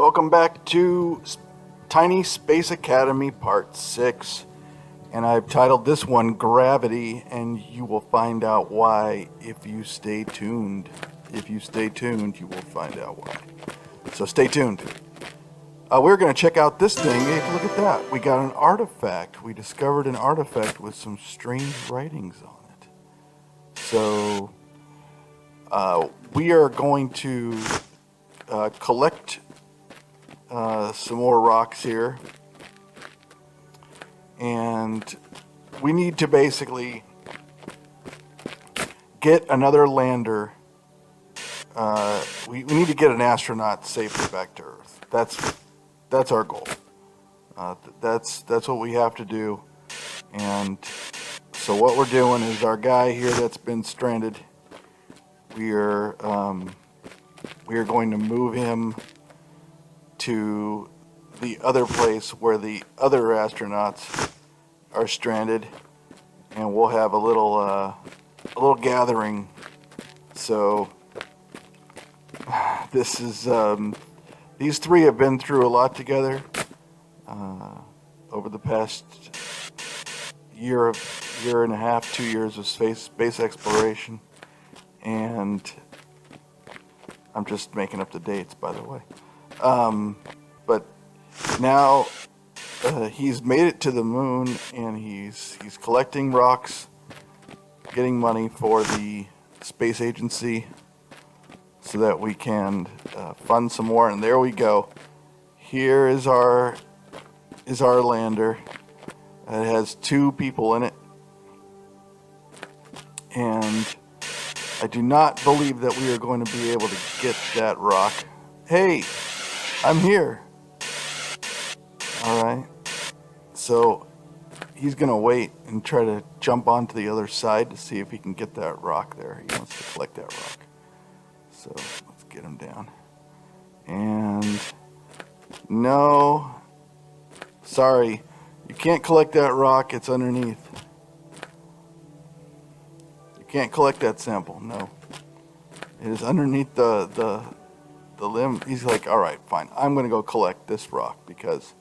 Welcome back to Tiny Space Academy Part 6. And I've titled this one Gravity, and you will find out why if you stay tuned. If you stay tuned, you will find out why. So stay tuned. We're going to check out this thing. Hey, look at that. We got an artifact. We discovered an artifact with some strange writings on it. So we are going to collect some more rocks here. And we need to basically get another lander. We need to get an astronaut safely back to Earth. That's our goal. That's what we have to do. And so what we're doing is our guy here that's been stranded. We are going to move him to the other place where the other astronauts are stranded, and we'll have a little gathering. So this is these three have been through a lot together over the past year and a half, 2 years of space exploration, and I'm just making up the dates, by the way. But now he's made it to the moon, and he's collecting rocks, getting money for the space agency so that we can fund some more. And there we go. Here is our lander. It has 2 people in it, and I do not believe that we are going to be able to get that rock. Hey, I'm here. Alright. So he's going to wait and try to jump onto the other side to see if he can get that rock there. He wants to collect that rock. So let's get him down. And no. Sorry. You can't collect that rock. It's underneath. You can't collect that sample. No. It is underneath the limb. He's like, all right, fine. I'm going to go collect this rock because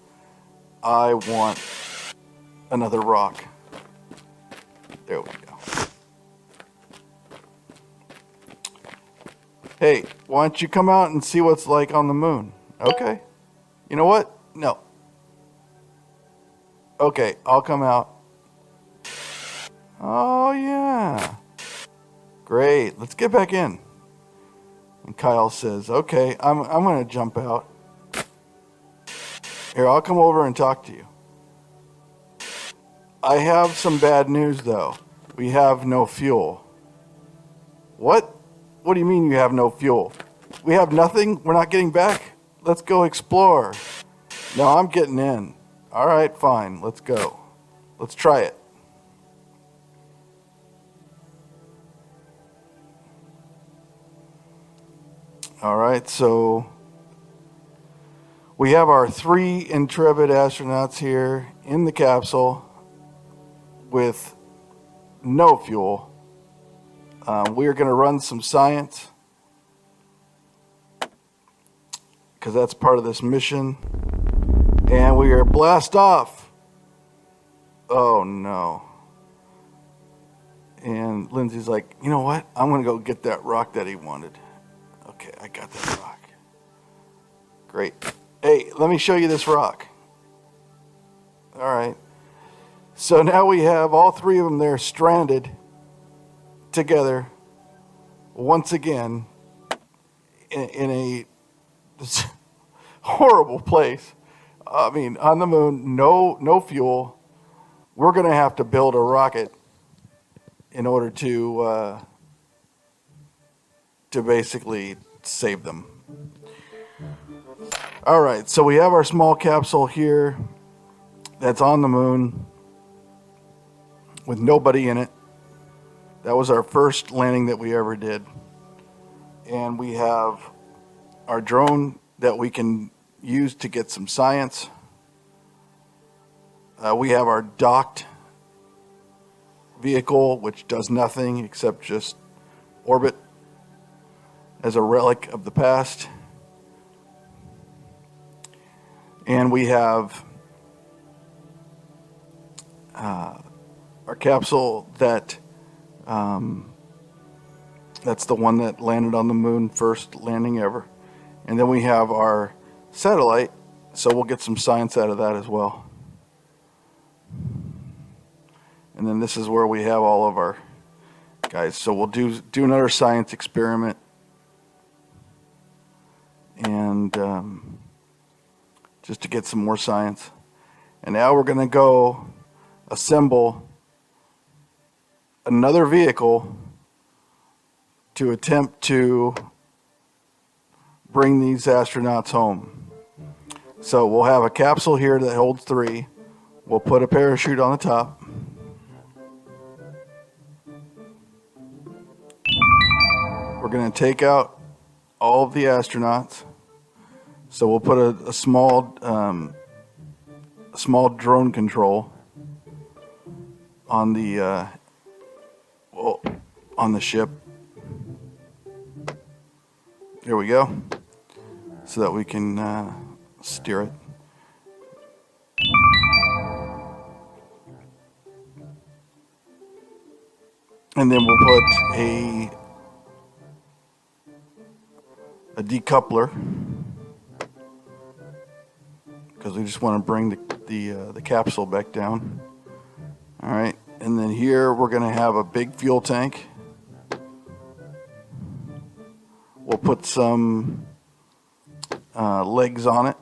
I want another rock. There we go. Hey, why don't you come out and see what's like on the moon? Okay. You know what? No. Okay, I'll come out. Oh, yeah. Great. Let's get back in. And Kyle says, okay, I'm going to jump out. Here, I'll come over and talk to you. I have some bad news, though. We have no fuel. What? What do you mean you have no fuel? We have nothing? We're not getting back? Let's go explore. No, I'm getting in. All right, fine. Let's go. Let's try it. All right, so we have our 3 intrepid astronauts here in the capsule with no fuel. We are going to run some science because that's part of this mission. And we are blast off. Oh, no. And Lindsey's like, you know what? I'm going to go get that rock that he wanted. Okay, I got that rock. Great. Hey, let me show you this rock. All right. So now we have all 3 of them there stranded together once again in a horrible place. I mean, on the moon, no fuel. We're going to have to build a rocket in order to basically save them. All right, so we have our small capsule here that's on the moon with nobody in it. That was our first landing that we ever did. And we have our drone that we can use to get some science. We have our docked vehicle, which does nothing except just orbit as a relic of the past. And we have our capsule that's the one that landed on the moon, first landing ever. And then we have our satellite, so we'll get some science out of that as well. And then this is where we have all of our guys. So we'll do another science experiment. And just to get some more science. And now we're going to go assemble another vehicle to attempt to bring these astronauts home. So we'll have a capsule here that holds 3. We'll put a parachute on the top. We're going to take out all of the astronauts. So we'll put a small drone control on the ship. Here we go, so that we can steer it. And then we'll put a decoupler, because we just want to bring the capsule back down. All right, and then here we're going to have a big fuel tank. We'll put some legs on it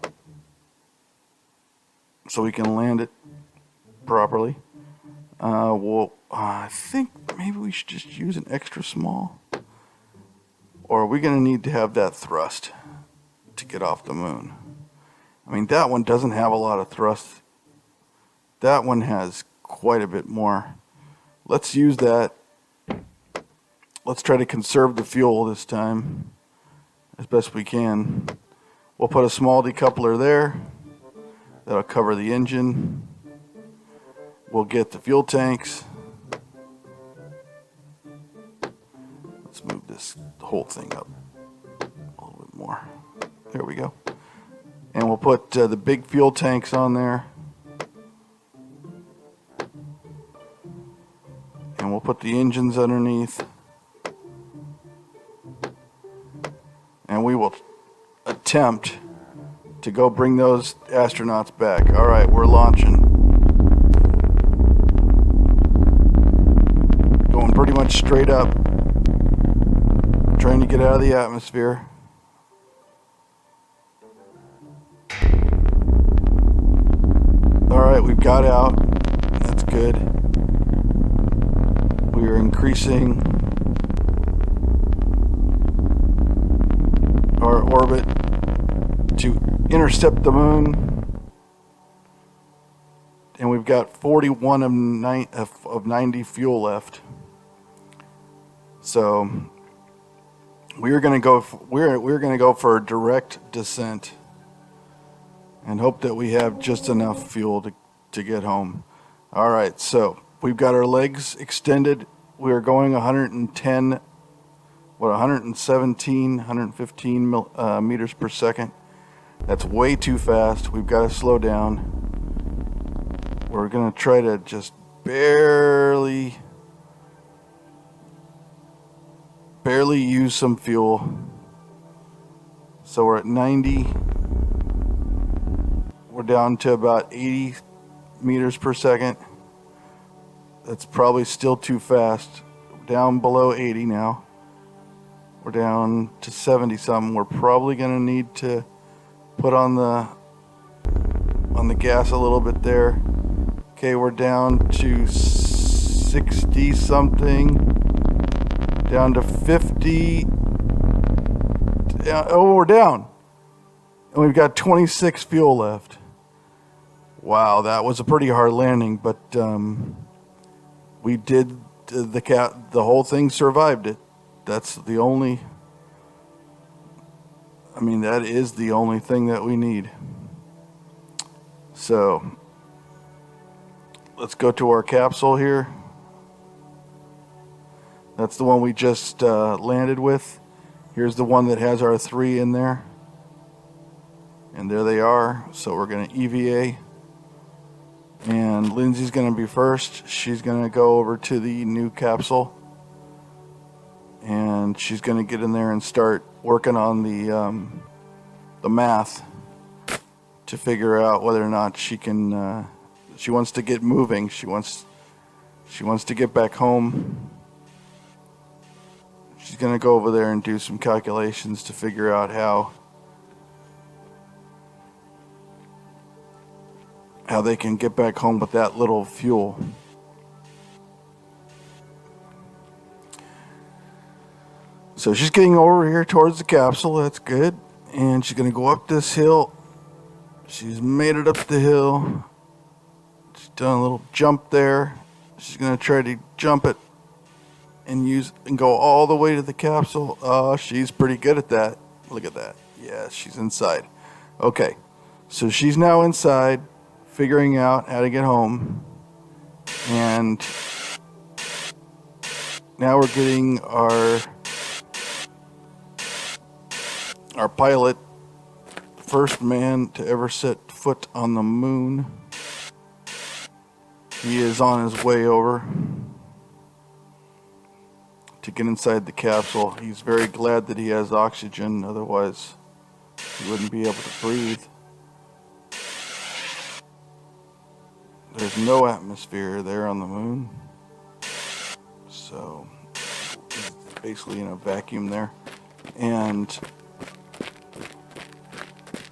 so we can land it properly. I think maybe we should just use an extra small. Or are we going to need to have that thrust to get off the moon? I mean, that one doesn't have a lot of thrust. That one has quite a bit more. Let's use that. Let's try to conserve the fuel this time as best we can. We'll put a small decoupler there. That'll cover the engine. We'll get the fuel tanks. Let's move this whole thing up a little bit more. There we go. And we'll put the big fuel tanks on there. And we'll put the engines underneath. And we will attempt to go bring those astronauts back. All right, we're launching. Going pretty much straight up. Trying to get out of the atmosphere. All right, we've got out. That's good. We are increasing our orbit to intercept the moon, and we've got 41 of 90 fuel left. So we're going to go for a direct descent and hope that we have just enough fuel to get home. All right, so we've got our legs extended. We are going 117, 115 meters per second. That's way too fast. We've got to slow down. We're going to try to just barely use some fuel. So we're at 90. We're down to about 80 meters per second. That's probably still too fast. Down below 80 now. We're down to 70 something. We're probably going to need to put on the gas a little bit there. Okay, we're down to 60 something. Down to 50. Oh, we're down. And we've got 26 fuel left. Wow, that was a pretty hard landing, but we did the whole thing survived it. That's the only, that is the only thing that we need. So let's go to our capsule here. That's the one we just landed with. Here's the one that has our 3 in there. And there they are. So we're going to EVA. And Lindsay's going to be first. She's going to go over to the new capsule. And she's going to get in there and start working on the math to figure out whether or not she can. She wants to get moving. She wants to get back home. She's going to go over there and do some calculations to figure out how they can get back home with that little fuel. So she's getting over here towards the capsule. That's good. And she's going to go up this hill. She's made it up the hill. She's done a little jump there. She's going to try to jump it and go all the way to the capsule. Oh, she's pretty good at that. Look at that. Yeah, she's inside. Okay. So she's now inside, figuring out how to get home. And now we're getting our pilot, first man to ever set foot on the moon. He is on his way over to get inside the capsule. He's very glad that he has oxygen, otherwise he wouldn't be able to breathe. There's no atmosphere there on the moon, so it's basically in a vacuum there. And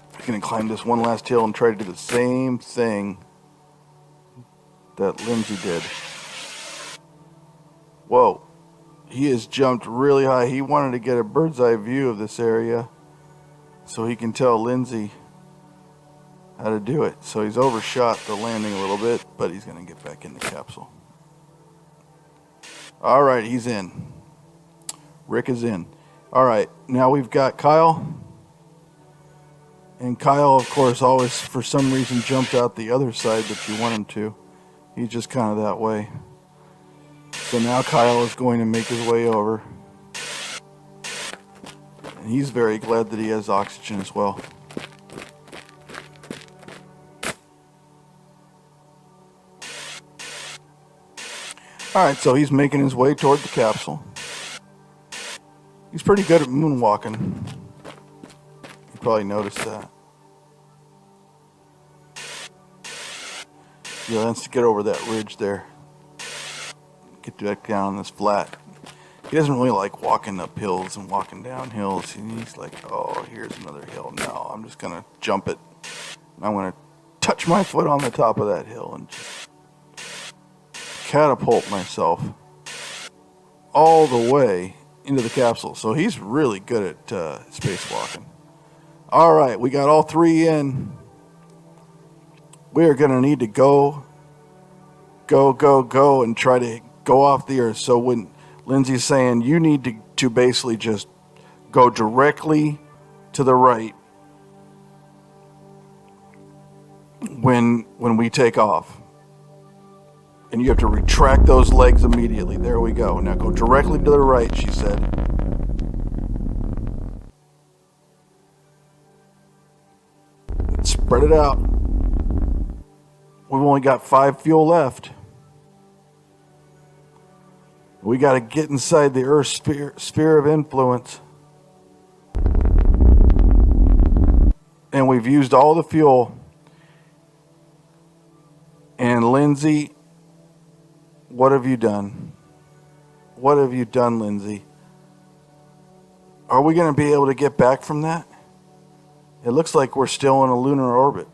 I'm going to climb this one last hill and try to do the same thing that Lindsey did. Whoa. He has jumped really high. He wanted to get a bird's eye view of this area so he can tell Lindsey how to do it. So he's overshot the landing a little bit, but he's going to get back in the capsule. All right, he's in. Rick is in. All right, now we've got Kyle. And Kyle, of course, always, for some reason, jumped out the other side that you want him to. He's just kind of that way. So now Kyle is going to make his way over. And he's very glad that he has oxygen as well. Alright, so he's making his way toward the capsule. He's pretty good at moonwalking. You probably noticed that. He wants to get over that ridge there. Get back down on this flat. He doesn't really like walking up hills and walking down hills. He's like, oh, here's another hill. No, I'm just going to jump it. I'm going to touch my foot on the top of that hill and just catapult myself all the way into the capsule. So he's really good at spacewalking. All right, we got all three in. We are going to need to go and try to go off the earth. So when Lindsey's saying you need to basically just go directly to the right when we take off. And you have to retract those legs immediately. There we go. Now go directly to the right, she said. Spread it out. We've only got 5 fuel left. We got to get inside the Earth's sphere of influence. And we've used all the fuel. And Lindsey, what have you done? What have you done, Lindsey? Are we going to be able to get back from that? It looks like we're still in a lunar orbit.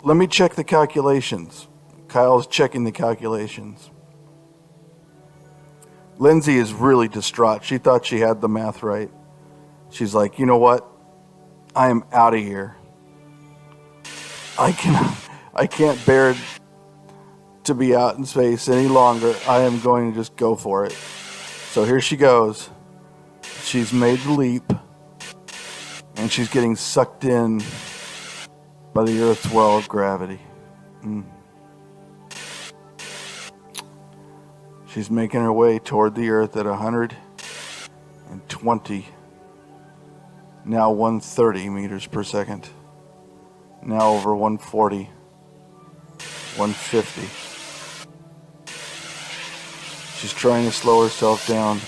Let me check the calculations. Kyle's checking the calculations. Lindsey is really distraught. She thought she had the math right. She's like, you know what? I am out of here. I can't bear to be out in space any longer. I am going to just go for it. So here she goes. She's made the leap. And she's getting sucked in by the Earth's well of gravity. She's making her way toward the Earth at 120 Now 130 meters per second. Now over 140, 150. She's trying to slow herself down,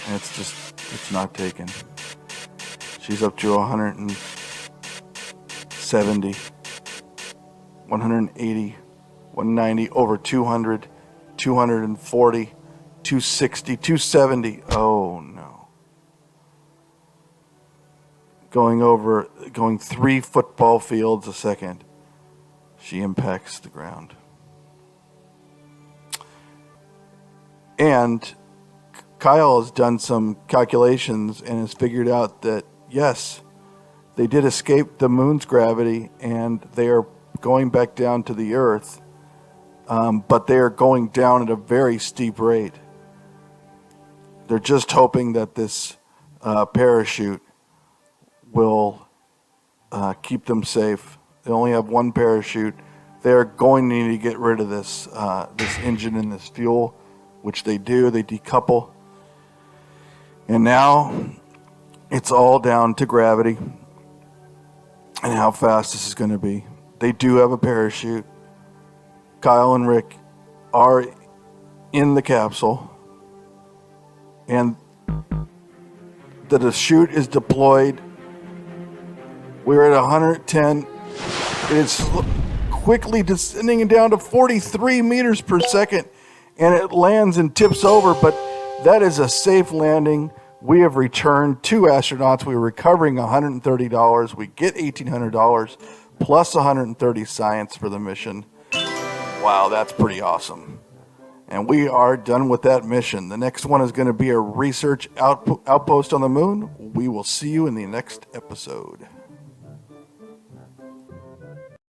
and it's not taking. She's up to 170, 180, 190, over 200, 240, 260, 270. Oh no. Going 3 football fields a second. She impacts the ground. And Kyle has done some calculations and has figured out that, yes, they did escape the moon's gravity and they are going back down to the Earth, but they are going down at a very steep rate. They're just hoping that this parachute will keep them safe. They only have one parachute. They're going to need to get rid of this engine and this fuel, which they do. They decouple. And now it's all down to gravity and how fast this is going to be. They do have a parachute. Kyle and Rick are in the capsule. And the chute is deployed. We're at 110. It is quickly descending down to 43 meters per second. And it lands and tips over, but that is a safe landing. We have returned 2 astronauts. We're recovering $130. We get $1,800 plus 130 science for the mission. Wow, that's pretty awesome. And we are done with that mission. The next one is going to be a research outpost on the moon. We will see you in the next episode.